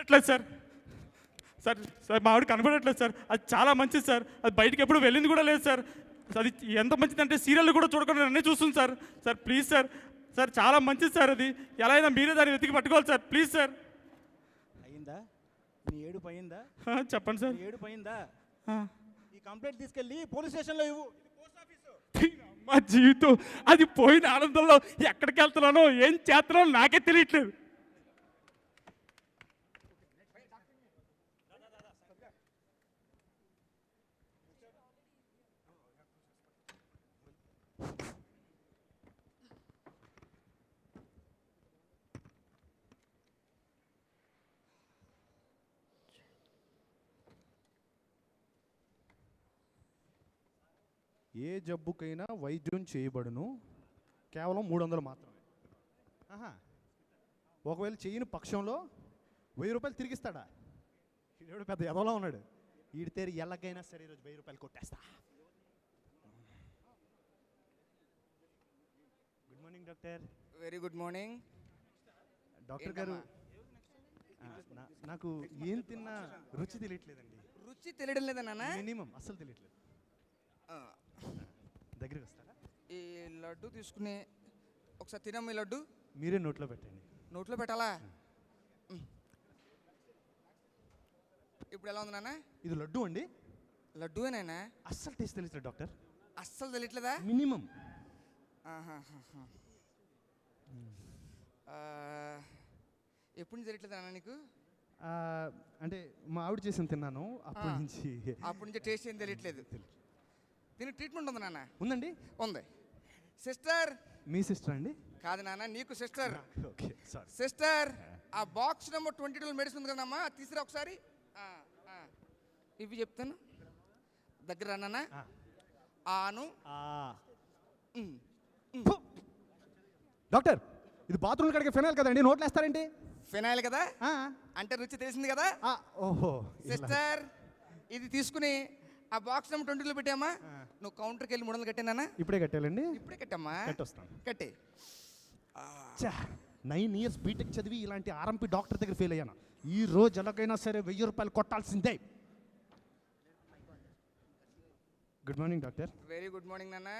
కనబడట్లేదు sir. Sir sir మా ఆవిడ కనబడట్లేదు సార్. అది చాలా మంచిది సార్. అది బయటికి ఎప్పుడు వెళ్ళింది కూడా లేదు సార్. అది ఎంత మంచిది అంటే సీరియల్ కూడా చూడకుండా నన్నే చూస్తుంది sir. Sir please sir. Sir చాలా మంచిది సార్. అది ఎలా అయినా మీరే దాన్ని వెతికి పట్టుకోవాలి సార్. Please sir. అయిందా నీ ఏడుపు అయిందా? చెప్పండి సార్. నీ ఏడుపు అయిందా? ఈ కంప్లైంట్ తీసుకెళ్ళి పోలీస్ స్టేషన్లో ఇవ్వు. మా జీవితం అది పోయిన ఆనందంలో ఎక్కడికి వెళ్తున్నానో ఏం చేస్తున్నానో నాకే తెలియట్లేదు. ఏ జబ్బుకైనా వైద్యం చేయబడును, కేవలం 300 మాత్రమే. ఒకవేళ చేయని పక్షంలో 1000 రూపాయలు తిరిగిస్తాడా? ఈడు పెద్ద ఎదవలా ఉన్నాడు. ఈడి తేరు ఎలాగైనా సరే ఈరోజు 1000 రూపాయలు కొట్టేస్తా. Good morning doctor. Very good morning doctor గారు, నాకు ఏం తిన్నా రుచి తెలియట్లేదండి. రుచి తెలియడం లేదా నాన్న? మినిమం అస్సలు తెలియట్లేదు. దగ్గరికి వస్తారా? ఈ లడ్డు తీసుకుని ఒకసారి తినమ్మ. ఈ లడ్డు మీరే నోట్లో పెట్టండి. నోట్లో పెట్టాలా? ఇప్పుడు ఎలా ఉంది నాన్న? ఇది లడ్డు అండి. లడ్డూనేనా? అస్సలు టేస్ట్ తెలియట్లేదు డాక్టర్. అస్సలు తెలియట్లేదా? మినిమం. ఎప్పుడు నుంచి తెలియట్లేదా నాన్న నీకు? అంటే మా ఆవిడ చేసిన తిన్నాను అప్పటి నుంచి టేస్ట్ ఏం తెలియట్లేదు. దీనికి ట్రీట్మెంట్ ఉంది నాన్న? ఉందండి. ఉంది. సిస్టర్. మీ సిస్టర్ అండి? కాదు నాన్న, నీకు సిస్టర్. Okay sorry. సిస్టర్, ఆ బాక్స్ నెంబర్ 22 మెడిసిన్ ఉంది కదమ్మా, తీసుకురా ఒకసారి. ఇవి చెప్తాను, దగ్గర నాన్న. ఆను. డాక్టర్, ఇది బాత్రూమ్ కడిగే ఫినాయిల్ కదండి, నోట్లు వేస్తారేంటి? ఫినాయిల్ కదా అంటే రుచి తెలిసింది కదా. ఓహో. సిస్టర్, ఇది తీసుకుని ఆ బాక్స్ నెంబర్ 22లో పెట్టామా. నువ్వు కౌంటర్కి వెళ్ళి 300 కట్టానా? ఇప్పుడే కట్టాలండి. ఇప్పుడే కట్టమ్మా. కట్టొస్తాను. కట్టే. 9 ఇయర్స్ బీటెక్ చదివి ఇలాంటి ఆర్ఎంపీ డాక్టర్ దగ్గర ఫెయిల్ అయ్యాను. ఈ రోజు ఎలాగైనా సరే 1000 రూపాయలు కొట్టాల్సిందే. Good morning doctor. Very good morning నాన్న.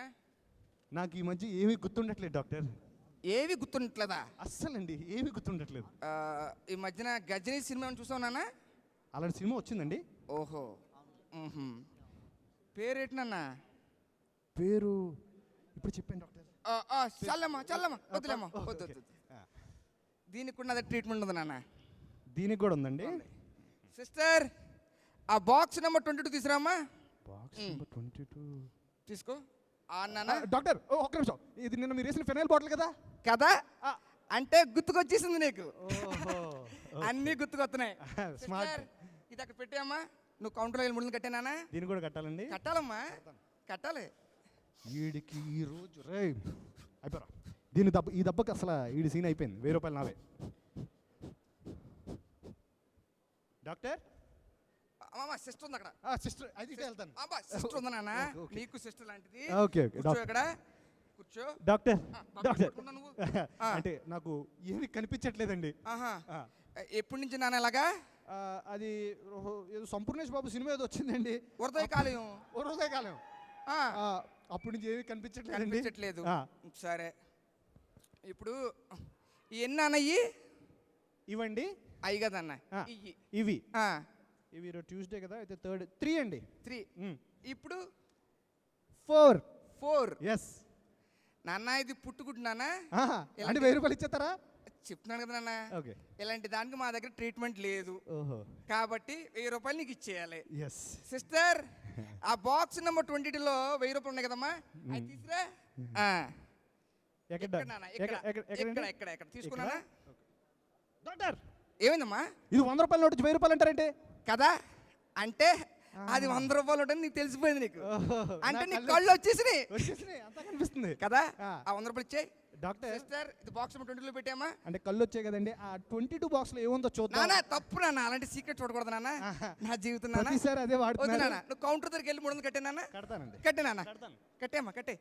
నాకు ఈ మధ్య ఏమీ గుర్తుండట్లేదు డాక్టర్. ఏవి గుర్తుండట్లేదా? అస్సలండి ఏమీ గుర్తుండట్లేదు. ఈ మధ్యన గజనీ సినిమా చూసావు నాన్న? అలాంటి సినిమా వచ్చిందండి. ఓహో. పేరేంటి నాన్న? పేరు ఇప్పుడు చెప్పాను డాక్టర్. చల్లమ్మా చల్లమ్మా, వద్దులేమ్మా, వద్దు. దీనికి కూడా అదే ట్రీట్మెంట్ ఉంది నాన్న. దీనికి కూడా ఉందండి. సిస్టర్, ఆ బాక్స్ నెంబర్ 22 తీసురామ్మా. బాక్స్ నెంబర్ 22 తీసుకో. నాన్న. డాక్టర్ ఒక్క నిమిషం, ఇది నిన్న మీరు వేసిన ఫినాయిల్ బాటిల్ కదా? కదా అంటే గుర్తుకొచ్చేసింది నీకు. అన్నీ గుర్తుకొస్తున్నాయి. స్మార్ట్. ఇది అక్కడ పెట్టామ్మా. నువ్వు కౌంటర్లో వెళ్ళి 300 కట్టానా? దీన్ని కూడా కట్టాలండి. కట్టాలమ్మా, కట్టాలి. వీడికి ఈ రోజు రే అయిపోరా. ఈ దెబ్బకి అసలు వీడి సీన్ అయిపోయింది. 1000 రూపాయలు నావే. డాక్టర్, సిస్టర్ ఉంది అక్కడ. సిస్టర్ అయితే వెళ్తాను. సిస్టర్ ఉంది నాన్న, నీకు సిస్టర్ లాంటిది. ఓకే కూర్చో ఇక్కడ, కూర్చో. డాక్టర్ అంటే నాకు ఏమి కనిపించట్లేదండి. ఎప్పటి నుంచి నాన్న ఇలాగా? అది ఏదో సంపూర్ణేష్ బాబు సినిమా ఏదో వచ్చిందండి, ఉదయకాలం. అప్పటి నుంచి ఏమి కనిపించట్లేదు. సరే, ఇప్పుడు ఎన్ని అన్నయ్యి? ఇవ్వండి. అయ్యి కదన్న ఇవి. ఇవి ట్యూస్డే కదా, అయితే 3 అండి. 3. ఇప్పుడు 4. ఎస్ నాన్న, ఇది పుట్టుకుంటు నాన్న. అంటే 1000 రూపాయలు ఇచ్చేస్తారా? చెప్తున్నాను కదా నాన్న. ఓకే. ఇలాంటి దానికి మా దగ్గర ట్రీట్మెంట్ లేదు కాబట్టి 1000 రూపాయలు నీకు ఇచ్చేయాలి. సిస్టర్, ఆ బాక్స్ నెంబర్ 22లో 1000 రూపాయలు ఉన్నాయి కదమ్మా, అది తీసురా. ఎక్కడ తీసుకున్నానా? డాక్టర్, ఏమైందమ్మా? ఇది 100 రూపాయల నోటు 1000 రూపాయలు అంటారంటే కదా. అంటే అది 100 రూపాయలు ఉంటుంది నీకు తెలిసిపోయింది. నీకు అంటే నీ కళ్ళు వచ్చేసినాయి కనిపిస్తుంది కదా. ఆ 100 రూపాయలు ఇచ్చేయి డాక్టర్. సిస్టర్, ఇది బాక్స్ నెంబర్ 22లో పెట్టామా. అంటే కళ్ళు వచ్చాయి కదండి. ఆ 22 బాక్స్ లో ఏముందో చూద్దాం. నాన్న, తప్పు నాన్న, అలాంటి సీక్రెట్ చూడకూడదు నాన్న. నా జీవితం నాన్న. అదే వాడుతున్నా. నువ్వు కౌంటర్ దగ్గరికి వెళ్ళి 300 కట్టే నాన్న. కడతానండి. కట్టే నాన్న, కట్టేమ్మా, కట్టే.